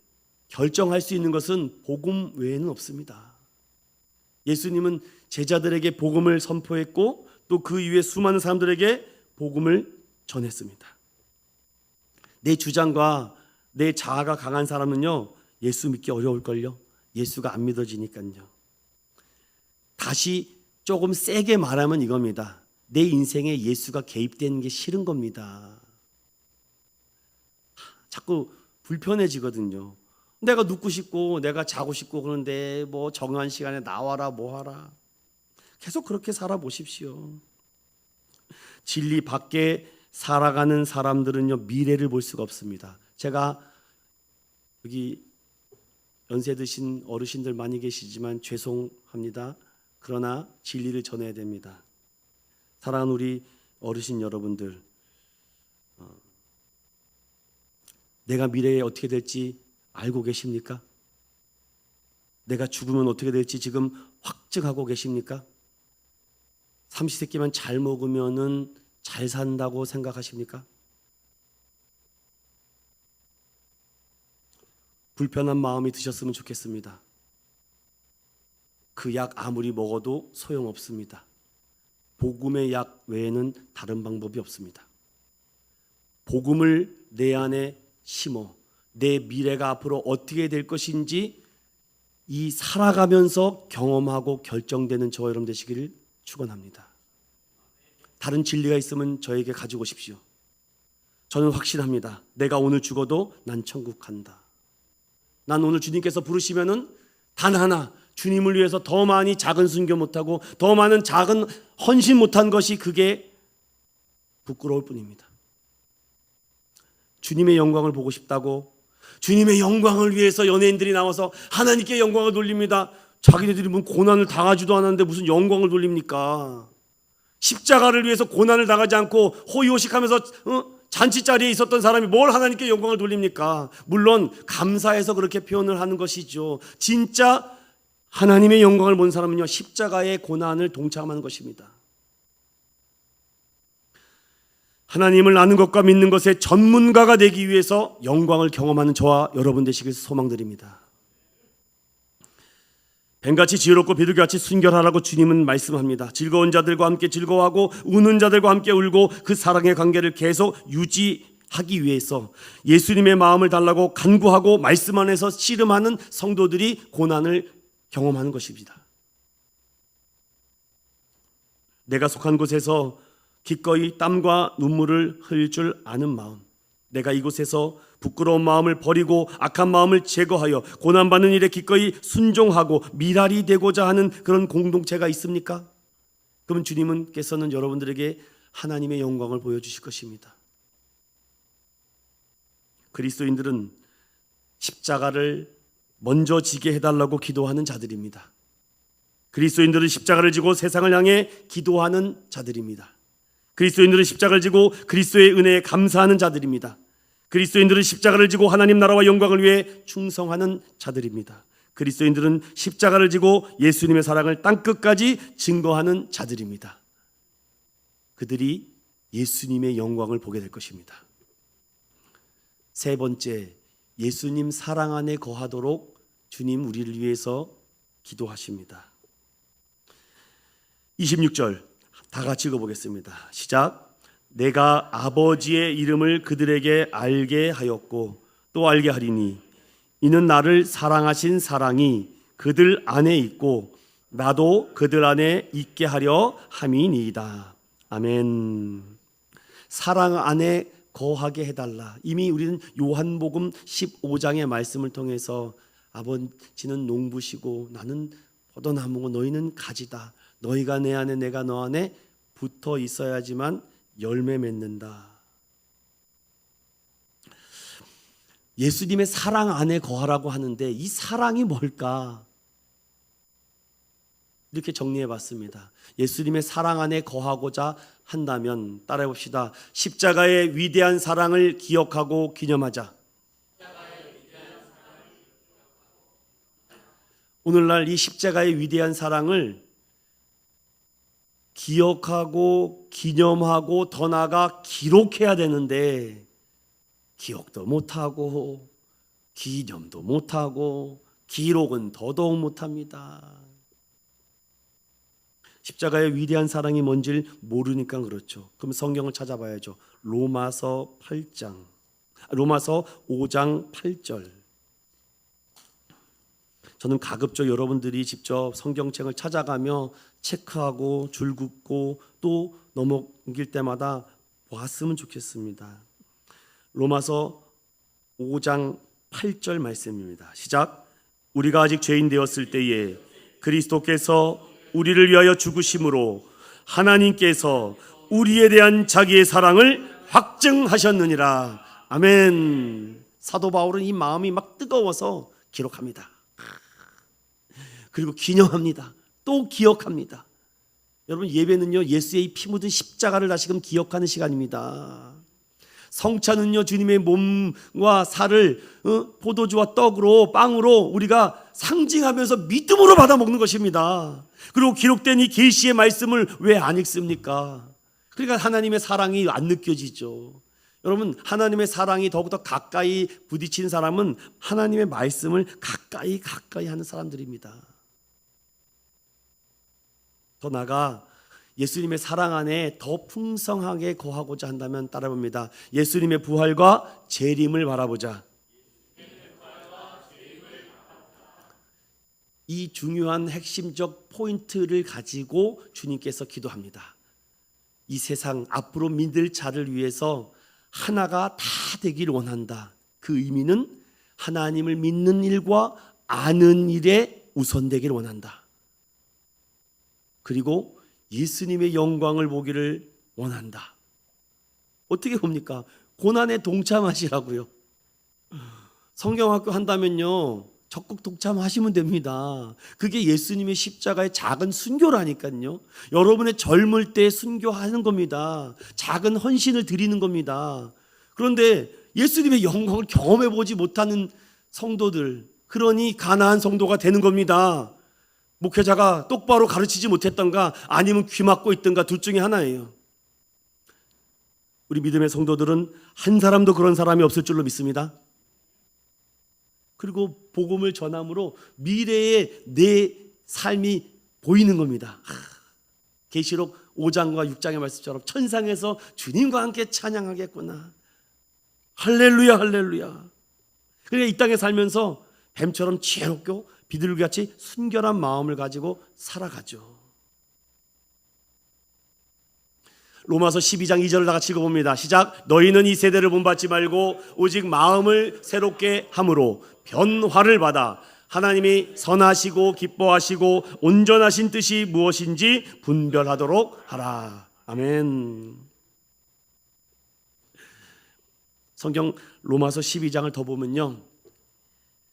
[SPEAKER 1] 결정할 수 있는 것은 복음 외에는 없습니다. 예수님은 제자들에게 복음을 선포했고 또 그 이후에 수많은 사람들에게 복음을 전했습니다. 내 주장과 내 자아가 강한 사람은요 예수 믿기 어려울걸요. 예수가 안 믿어지니까요. 다시 조금 세게 말하면 이겁니다. 내 인생에 예수가 개입되는 게 싫은 겁니다. 자꾸 불편해지거든요. 내가 눕고 싶고 내가 자고 싶고 그런데 뭐 정한 시간에 나와라 뭐하라. 계속 그렇게 살아보십시오. 진리 밖에 살아가는 사람들은요 미래를 볼 수가 없습니다. 제가 여기 연세 드신 어르신들 많이 계시지만 죄송합니다. 그러나 진리를 전해야 됩니다. 사랑하는 우리 어르신 여러분들, 내가 미래에 어떻게 될지 알고 계십니까? 내가 죽으면 어떻게 될지 지금 확증하고 계십니까? 삼시세끼만 잘 먹으면은 잘 산다고 생각하십니까? 불편한 마음이 드셨으면 좋겠습니다. 그 약 아무리 먹어도 소용없습니다. 복음의 약 외에는 다른 방법이 없습니다. 복음을 내 안에 심어 내 미래가 앞으로 어떻게 될 것인지 이 살아가면서 경험하고 결정되는 저와 여러분 되시기를 축원합니다. 다른 진리가 있으면 저에게 가지고 오십시오. 저는 확신합니다. 내가 오늘 죽어도 난 천국 간다. 난 오늘 주님께서 부르시면은 단 하나 주님을 위해서 더 많이 작은 순교 못하고 더 많은 작은 헌신 못한 것이 그게 부끄러울 뿐입니다. 주님의 영광을 보고 싶다고 주님의 영광을 위해서 연예인들이 나와서 하나님께 영광을 돌립니다. 자기네들이 무슨 고난을 당하지도 않았는데 무슨 영광을 돌립니까? 십자가를 위해서 고난을 당하지 않고 호의호식하면서 잔치자리에 있었던 사람이 뭘 하나님께 영광을 돌립니까? 물론 감사해서 그렇게 표현을 하는 것이죠. 진짜 하나님의 영광을 본 사람은요 십자가의 고난을 동참하는 것입니다. 하나님을 아는 것과 믿는 것의 전문가가 되기 위해서 영광을 경험하는 저와 여러분 되시길 소망드립니다. 뱀같이 지혜롭고 비둘기같이 순결하라고 주님은 말씀합니다. 즐거운 자들과 함께 즐거워하고 우는 자들과 함께 울고 그 사랑의 관계를 계속 유지하기 위해서 예수님의 마음을 달라고 간구하고 말씀 안에서 씨름하는 성도들이 고난을 경험하는 것입니다. 내가 속한 곳에서 기꺼이 땀과 눈물을 흘릴 줄 아는 마음, 내가 이곳에서 부끄러운 마음을 버리고 악한 마음을 제거하여 고난받는 일에 기꺼이 순종하고 미랄이 되고자 하는 그런 공동체가 있습니까? 그러면 주님께서는 여러분들에게 하나님의 영광을 보여주실 것입니다. 그리스도인들은 십자가를 먼저 지게 해달라고 기도하는 자들입니다. 그리스도인들은 십자가를 지고 세상을 향해 기도하는 자들입니다. 그리스도인들은 십자가를 지고 그리스도의 은혜에 감사하는 자들입니다. 그리스도인들은 십자가를 지고 하나님 나라와 영광을 위해 충성하는 자들입니다. 그리스도인들은 십자가를 지고 예수님의 사랑을 땅끝까지 증거하는 자들입니다. 그들이 예수님의 영광을 보게 될 것입니다. 세 번째, 예수님 사랑 안에 거하도록 주님 우리를 위해서 기도하십니다. 26절 다 같이 읽어보겠습니다. 시작. 내가 아버지의 이름을 그들에게 알게 하였고 또 알게 하리니 이는 나를 사랑하신 사랑이 그들 안에 있고 나도 그들 안에 있게 하려 함이니이다. 아멘. 사랑 안에 거하게 해달라. 이미 우리는 요한복음 15장의 말씀을 통해서 아버지는 농부시고 나는 포도나무고 너희는 가지다. 너희가 내 안에 내가 너 안에 붙어 있어야지만 열매 맺는다. 예수님의 사랑 안에 거하라고 하는데 이 사랑이 뭘까? 이렇게 정리해 봤습니다. 예수님의 사랑 안에 거하고자 한다면 따라해 봅시다. 십자가의 위대한 사랑을 기억하고 기념하자. 오늘날 이 십자가의 위대한 사랑을 기억하고 기념하고 더 나아가 기록해야 되는데 기억도 못하고 기념도 못하고 기록은 더더욱 못합니다. 십자가의 위대한 사랑이 뭔지를 모르니까 그렇죠. 그럼 성경을 찾아봐야죠. 로마서 5장 8절. 저는 가급적 여러분들이 직접 성경책을 찾아가며 체크하고 줄 긋고 또 넘길 때마다 보았으면 좋겠습니다. 로마서 5장 8절 말씀입니다. 시작. 우리가 아직 죄인 되었을 때에 그리스도께서 우리를 위하여 죽으심으로 하나님께서 우리에 대한 자기의 사랑을 확증하셨느니라. 아멘. 사도 바울은 이 마음이 막 뜨거워서 기록합니다. 그리고 기념합니다. 또 기억합니다. 여러분, 예배는요 예수의 피 묻은 십자가를 다시금 기억하는 시간입니다. 성찬은요 주님의 몸과 살을 포도주와 떡으로 빵으로 우리가 상징하면서 믿음으로 받아 먹는 것입니다. 그리고 기록된 이 계시의 말씀을 왜 안 읽습니까? 그러니까 하나님의 사랑이 안 느껴지죠. 여러분, 하나님의 사랑이 더욱더 가까이 부딪힌 사람은 하나님의 말씀을 가까이 하는 사람들입니다. 더 나아가 예수님의 사랑 안에 더 풍성하게 거하고자 한다면 따라봅니다. 예수님의 부활과 재림을 바라보자. 이 중요한 핵심적 포인트를 가지고 주님께서 기도합니다. 이 세상 앞으로 믿을 자를 위해서 하나가 다 되길 원한다. 그 의미는 하나님을 믿는 일과 아는 일에 우선되길 원한다. 그리고 예수님의 영광을 보기를 원한다. 어떻게 봅니까? 고난에 동참하시라고요. 성경학교 한다면요 적극 동참하시면 됩니다. 그게 예수님의 십자가의 작은 순교라니까요. 여러분의 젊을 때 순교하는 겁니다. 작은 헌신을 드리는 겁니다. 그런데 예수님의 영광을 경험해 보지 못하는 성도들, 그러니 가나안 성도가 되는 겁니다. 목회자가 똑바로 가르치지 못했던가 아니면 귀 막고 있던가 둘 중에 하나예요. 우리 믿음의 성도들은 한 사람도 그런 사람이 없을 줄로 믿습니다. 그리고 복음을 전함으로 미래의 내 삶이 보이는 겁니다. 계시록 5장과 6장의 말씀처럼 천상에서 주님과 함께 찬양하겠구나. 할렐루야 할렐루야. 그러니까 이 땅에 살면서 뱀처럼 지혜롭고 비둘기같이 순결한 마음을 가지고 살아가죠. 로마서 12장 2절을 다 같이 읽어봅니다. 시작. 너희는 이 세대를 본받지 말고 오직 마음을 새롭게 함으로 변화를 받아 하나님이 선하시고 기뻐하시고 온전하신 뜻이 무엇인지 분별하도록 하라. 아멘. 성경 로마서 12장을 더 보면요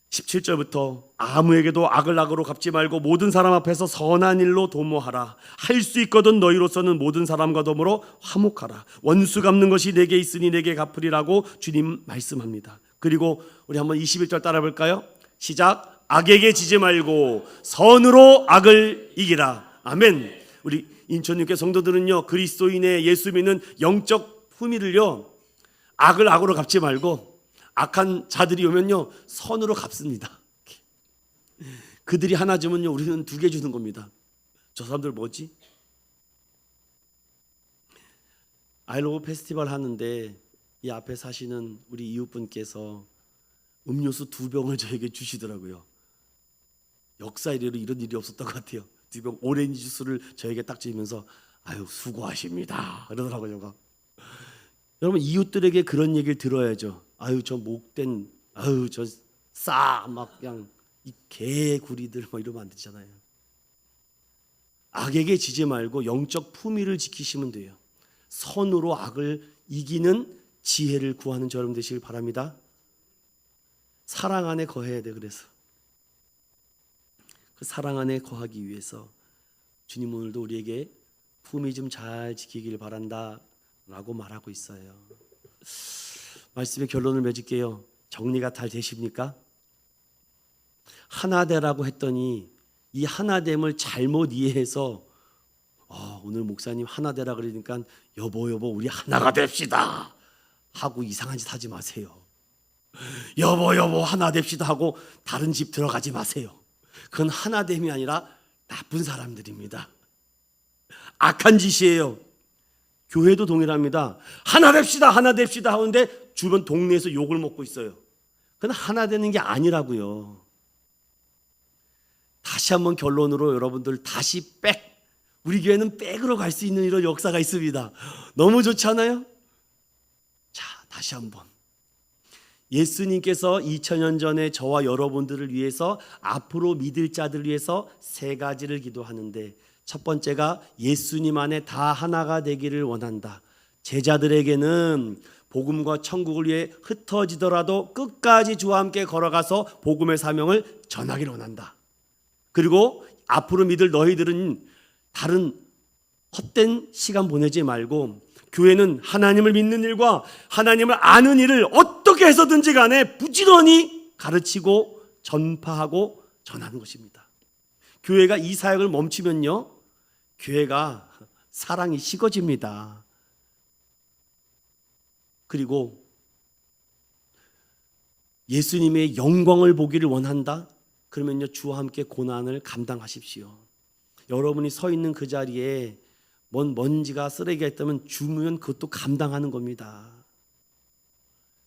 [SPEAKER 1] 17절부터 아무에게도 악을 악으로 갚지 말고 모든 사람 앞에서 선한 일로 도모하라. 할 수 있거든 너희로서는 모든 사람과 더불어 화목하라. 원수 갚는 것이 내게 있으니 내게 갚으리라고 주님 말씀합니다. 그리고 우리 한번 21절 따라 볼까요? 시작. 악에게 지지 말고 선으로 악을 이기라. 아멘. 우리 인천육교 성도들은요 그리스도인의 예수 믿는 영적 품위를요 악을 악으로 갚지 말고 악한 자들이 오면요 선으로 갚습니다. 그들이 하나 주면요 우리는 2개 주는 겁니다. 저 사람들 뭐지? 아이러브 페스티벌 하는데 이 앞에 사시는 우리 이웃분께서 음료수 2병을 저에게 주시더라고요. 역사 이래로 이런 일이 없었던 것 같아요. 지금 오렌지 주스를 저에게 딱 주면서 아유 수고하십니다 그러더라고요. 제가. 여러분 이웃들에게 그런 얘기를 들어야죠. 아유 저 목된 아유 저 싸 막 그냥 이 개구리들 뭐 이러면 안 되잖아요. 악에게 지지 말고 영적 품위를 지키시면 돼요. 선으로 악을 이기는 지혜를 구하는 저 여러분 되시길 바랍니다. 사랑 안에 거해야 돼. 그래서 그 사랑 안에 거하기 위해서 주님 오늘도 우리에게 품위 좀 잘 지키길 바란다 라고 말하고 있어요. 말씀의 결론을 맺을게요. 정리가 잘 되십니까? 하나되라고 했더니 이 하나됨을 잘못 이해해서 오늘 목사님 하나되라 그러니까 여보 우리 하나가 됩시다 하고 이상한 짓 하지 마세요. 여보 하나 됩시다 하고 다른 집 들어가지 마세요. 그건 하나됨이 아니라 나쁜 사람들입니다. 악한 짓이에요. 교회도 동일합니다. 하나 됩시다 하는데 주변 동네에서 욕을 먹고 있어요. 그건 하나 되는 게 아니라고요. 다시 한번 결론으로 여러분들 다시 우리 교회는 백으로 갈 수 있는 이런 역사가 있습니다. 너무 좋지 않아요? 자, 다시 한번 예수님께서 2000년 전에 저와 여러분들을 위해서 앞으로 믿을 자들을 위해서 세 가지를 기도하는데 첫 번째가 예수님 안에 다 하나가 되기를 원한다. 제자들에게는 복음과 천국을 위해 흩어지더라도 끝까지 주와 함께 걸어가서 복음의 사명을 전하기를 원한다. 그리고 앞으로 믿을 너희들은 다른 헛된 시간 보내지 말고 교회는 하나님을 믿는 일과 하나님을 아는 일을 어떻게 해서든지 간에 부지런히 가르치고 전파하고 전하는 것입니다. 교회가 이 사역을 멈추면요, 교회가 사랑이 식어집니다. 그리고 예수님의 영광을 보기를 원한다? 그러면요, 주와 함께 고난을 감당하십시오. 여러분이 서 있는 그 자리에 먼지가 쓰레기가 있다면 주면 그것도 감당하는 겁니다.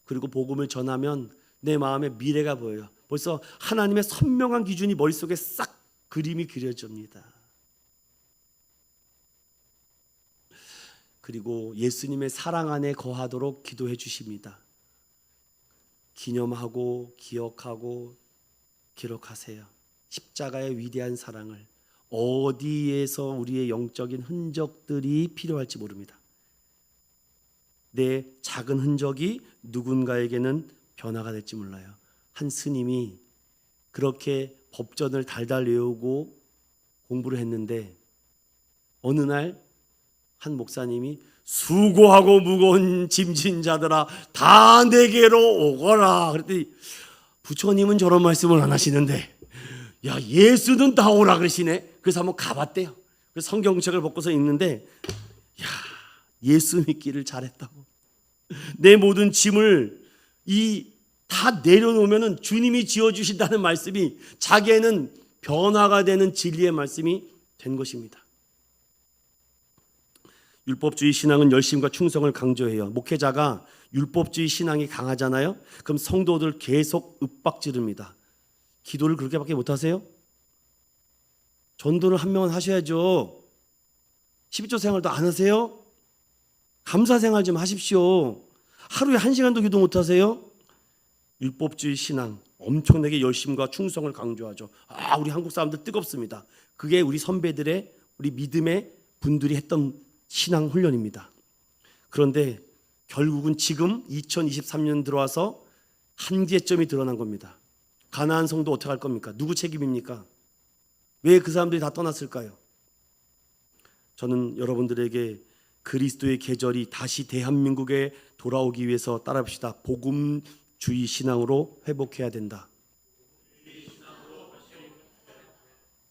[SPEAKER 1] 그리고 복음을 전하면 내 마음에 미래가 보여요. 벌써 하나님의 선명한 기준이 머릿속에 싹 그림이 그려집니다. 그리고 예수님의 사랑 안에 거하도록 기도해 주십니다. 기념하고 기억하고 기록하세요. 십자가의 위대한 사랑을. 어디에서 우리의 영적인 흔적들이 필요할지 모릅니다. 내 작은 흔적이 누군가에게는 변화가 될지 몰라요. 한 스님이 그렇게 법전을 달달 외우고 공부를 했는데 어느 날 한 목사님이 수고하고 무거운 짐진 자들아 다 내게로 오거라 그랬더니 부처님은 저런 말씀을 안 하시는데 야 예수는 다 오라 그러시네. 그래서 한번 가봤대요. 그래서 성경책을 벗고서 읽는데 야 예수 믿기를 잘했다고. 내 모든 짐을 다 내려놓으면은 주님이 지어주신다는 말씀이 자기에는 변화가 되는 진리의 말씀이 된 것입니다. 율법주의 신앙은 열심과 충성을 강조해요. 목회자가 율법주의 신앙이 강하잖아요. 그럼 성도들 계속 윽박지릅니다. 기도를 그렇게밖에 못하세요? 전도를 한 명은 하셔야죠. 12조 생활도 안 하세요? 감사 생활 좀 하십시오. 하루에 1시간도 기도 못하세요? 율법주의 신앙 엄청나게 열심과 충성을 강조하죠. 우리 한국 사람들 뜨겁습니다. 그게 우리 선배들의 우리 믿음의 분들이 했던 신앙 훈련입니다. 그런데 결국은 지금 2023년 들어와서 한계점이 드러난 겁니다. 가나안 성도 어떻게 할 겁니까? 누구 책임입니까? 왜 그 사람들이 다 떠났을까요? 저는 여러분들에게 그리스도의 계절이 다시 대한민국에 돌아오기 위해서 따라합시다. 복음주의 신앙으로 회복해야 된다.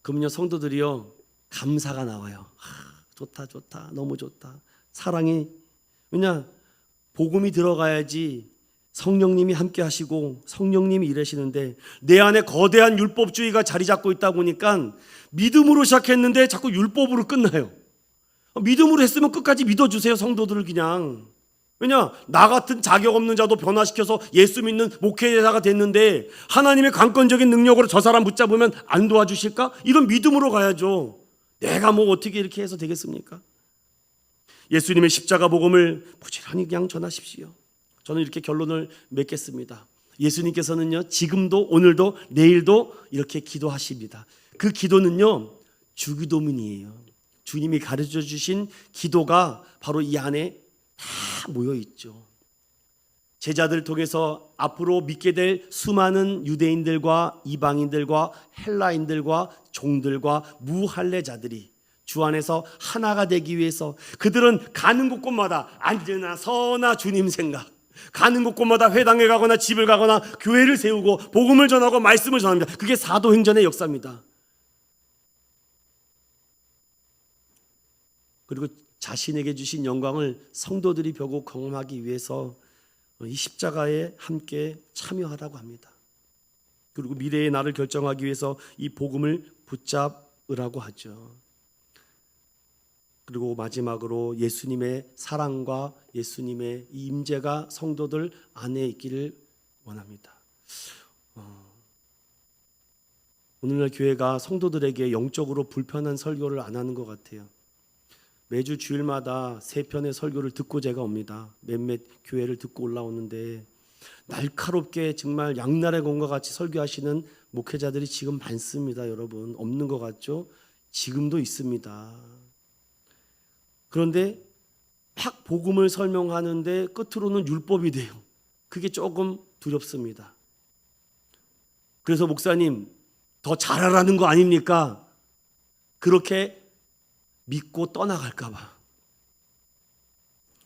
[SPEAKER 1] 그러면요 성도들이요 감사가 나와요. 좋다 너무 좋다. 사랑이 왜냐 복음이 들어가야지 성령님이 함께 하시고 성령님이 일하시는데 내 안에 거대한 율법주의가 자리 잡고 있다 보니까 믿음으로 시작했는데 자꾸 율법으로 끝나요. 믿음으로 했으면 끝까지 믿어주세요. 성도들을 그냥 왜냐? 나 같은 자격 없는 자도 변화시켜서 예수 믿는 목회자가 됐는데 하나님의 강권적인 능력으로 저 사람 붙잡으면 안 도와주실까? 이런 믿음으로 가야죠. 내가 뭐 어떻게 이렇게 해서 되겠습니까? 예수님의 십자가 복음을 부지런히 그냥 전하십시오. 저는 이렇게 결론을 맺겠습니다. 예수님께서는요, 지금도 오늘도 내일도 이렇게 기도하십니다. 그 기도는요, 주기도문이에요. 주님이 가르쳐 주신 기도가 바로 이 안에 다 모여 있죠. 제자들을 통해서 앞으로 믿게 될 수많은 유대인들과 이방인들과 헬라인들과 종들과 무할례자들이 주 안에서 하나가 되기 위해서 그들은 가는 곳곳마다 앉으나 서나 주님 생각, 가는 곳곳마다 회당에 가거나 집을 가거나 교회를 세우고 복음을 전하고 말씀을 전합니다. 그게 사도행전의 역사입니다. 그리고 자신에게 주신 영광을 성도들이 벼고 경험하기 위해서 이 십자가에 함께 참여하라고 합니다. 그리고 미래의 나를 결정하기 위해서 이 복음을 붙잡으라고 하죠. 그리고 마지막으로 예수님의 사랑과 예수님의 이 임재가 성도들 안에 있기를 원합니다. 오늘날 교회가 성도들에게 영적으로 불편한 설교를 안 하는 것 같아요. 매주 주일마다 3편의 설교를 듣고 제가 옵니다. 몇몇 교회를 듣고 올라오는데 날카롭게 정말 양날의 검과 같이 설교하시는 목회자들이 지금 많습니다. 여러분, 없는 것 같죠? 지금도 있습니다. 그런데 막 복음을 설명하는데 끝으로는 율법이 돼요. 그게 조금 두렵습니다. 그래서 목사님, 더 잘하라는 거 아닙니까? 그렇게 믿고 떠나갈까 봐.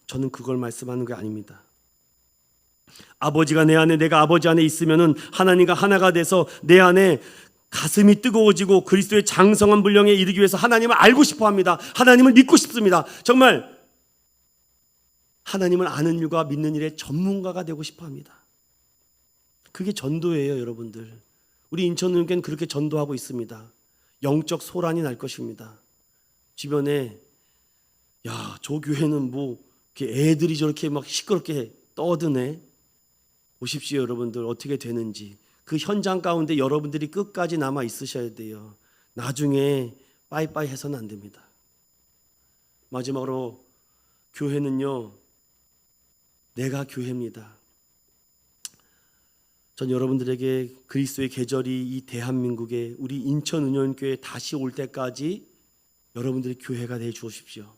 [SPEAKER 1] 저는 그걸 말씀하는 게 아닙니다. 아버지가 내 안에, 내가 아버지 안에 있으면은 하나님과 하나가 돼서 내 안에 가슴이 뜨거워지고 그리스도의 장성한 분량에 이르기 위해서 하나님을 알고 싶어 합니다. 하나님을 믿고 싶습니다. 정말 하나님을 아는 일과 믿는 일의 전문가가 되고 싶어 합니다. 그게 전도예요, 여러분들. 우리 인천은행교회는 그렇게 전도하고 있습니다. 영적 소란이 날 것입니다. 주변에 야, 저 교회는 뭐 애들이 저렇게 막 시끄럽게 떠드네. 보십시오, 여러분들 어떻게 되는지. 그 현장 가운데 여러분들이 끝까지 남아 있으셔야 돼요. 나중에 빠이빠이 해서는 안 됩니다. 마지막으로 교회는요, 내가 교회입니다. 전 여러분들에게 그리스도의 계절이 이 대한민국에 우리 인천은연교회 다시 올 때까지 여러분들이 교회가 되어 주십시오.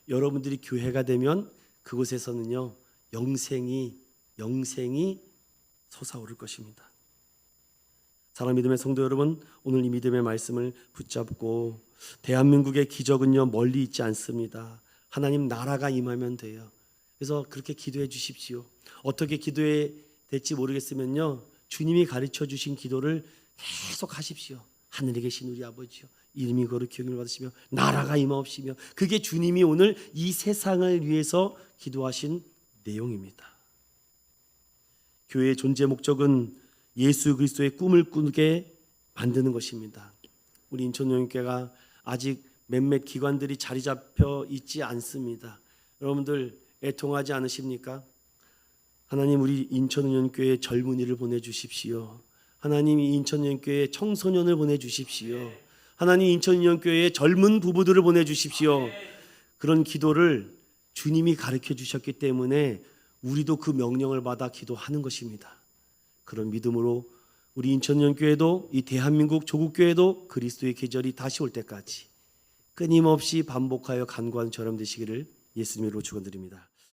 [SPEAKER 1] 여러분들이 교회가 되면 그곳에서는요, 영생이 솟아오를 것입니다. 사랑 믿음의 성도 여러분, 오늘 이 믿음의 말씀을 붙잡고 대한민국의 기적은요, 멀리 있지 않습니다. 하나님 나라가 임하면 돼요. 그래서 그렇게 기도해 주십시오. 어떻게 기도해야 될지 모르겠으면요, 주님이 가르쳐 주신 기도를 계속 하십시오. 하늘에 계신 우리 아버지요, 이름이 거룩히 여김을 받으시며 나라가 임하옵시며. 그게 주님이 오늘 이 세상을 위해서 기도하신 내용입니다. 교회의 존재 목적은 예수 그리스도의 꿈을 꾸게 만드는 것입니다. 우리 인천영교회가 아직 몇몇 기관들이 자리 잡혀 있지 않습니다. 여러분들 애통하지 않으십니까? 하나님, 우리 인천은연교회에 젊은이를 보내주십시오. 하나님, 이 인천은연교회에 청소년을 보내주십시오. 하나님, 인천은연교회에 젊은 부부들을 보내주십시오. 그런 기도를 주님이 가르쳐 주셨기 때문에 우리도 그 명령을 받아 기도하는 것입니다. 그런 믿음으로 우리 인천은연교회도 이 대한민국 조국교회도 그리스도의 계절이 다시 올 때까지 끊임없이 반복하여 간구하는 저람 되시기를 예수님으로 축원드립니다.